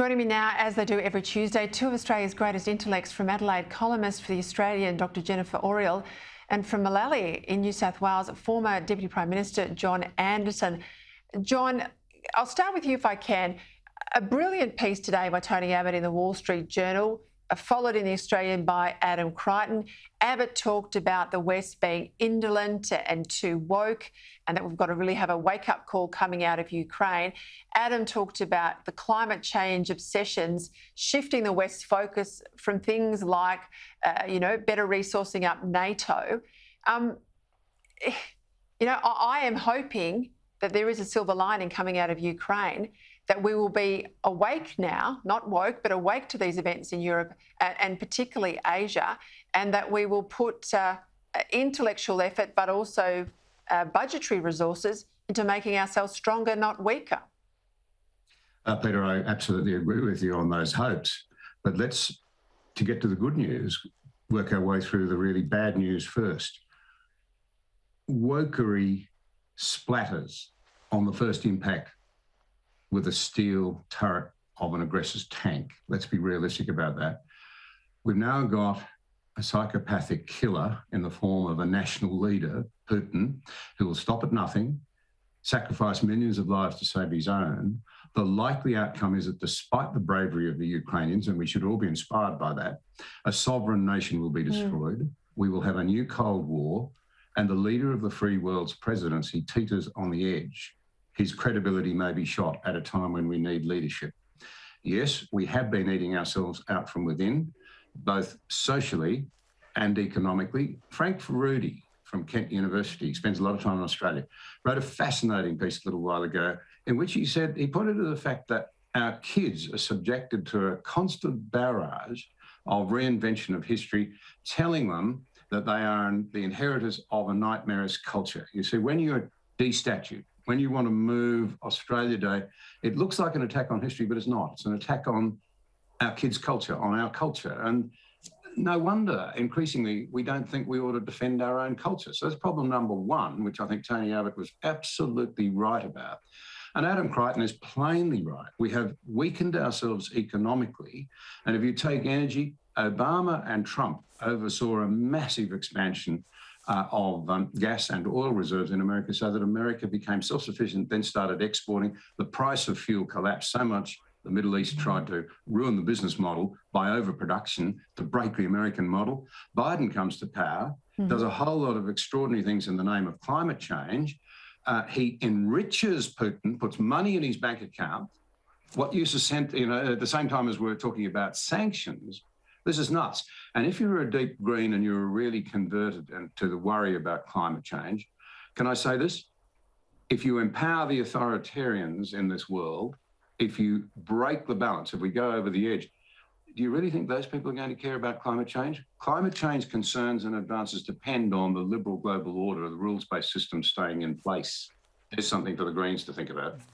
Joining me now, as they do every Tuesday, two of Australia's greatest intellects from Adelaide, columnist for The Australian, Dr Jennifer Oriel, and from Malali in New South Wales, former Deputy Prime Minister John Anderson. John, I'll start with you if I can. A brilliant piece today by Tony Abbott in the Wall Street Journal, followed in The Australian by Adam Crichton. Abbott talked about the West being indolent and too woke, and that we've got to really have a wake-up call coming out of Ukraine. Adam talked about the climate change obsessions shifting the West's focus from things like, better resourcing up NATO. I am hoping that there is a silver lining coming out of Ukraine, that we will be awake now, not woke, but awake to these events in Europe and particularly Asia, and that we will put intellectual effort but also budgetary resources into making ourselves stronger, not weaker. Peter, I absolutely agree with you on those hopes. But let's, to get to the good news, work our way through the really bad news first. Wokery splatters on the first impact with a steel turret of an aggressor's tank. Let's be realistic about that. We've now got a psychopathic killer in the form of a national leader, Putin, who will stop at nothing, sacrifice millions of lives to save his own. The likely outcome is that despite the bravery of the Ukrainians, and we should all be inspired by that, a sovereign nation will be destroyed. We will have a new Cold War, and the leader of the free world's presidency teeters on the edge. His credibility may be shot at a time when we need leadership. Yes, we have been eating ourselves out from within, both socially and economically. Frank Ferruti from Kent University, spends a lot of time in Australia, wrote a fascinating piece a little while ago in which he pointed to the fact that our kids are subjected to a constant barrage of reinvention of history, telling them that they are the inheritors of a nightmarish culture. You see, when you're destatute, when you want to move Australia Day, it looks like an attack on history, but it's not. It's an attack on our kids' culture, on our culture. And no wonder, increasingly, we don't think we ought to defend our own culture. So that's problem number one, which I think Tony Abbott was absolutely right about. And Adam Crichton is plainly right. We have weakened ourselves economically. And if you take energy, Obama and Trump oversaw a massive expansion of gas and oil reserves in America, so that America became self-sufficient, then started exporting. The price of fuel collapsed so much, the Middle East tried to ruin the business model by overproduction to break the American model. Biden comes to power, does a whole lot of extraordinary things in the name of climate change. He enriches Putin, puts money in his bank account. What use is sent, at the same time as we're talking about sanctions. This is nuts. And if you're a deep green and you're really converted to the worry about climate change, can I say this? If you empower the authoritarians in this world, if you break the balance, if we go over the edge, do you really think those people are going to care about climate change? Climate change concerns and advances depend on the liberal global order, the rules-based system staying in place. There's something for the Greens to think about.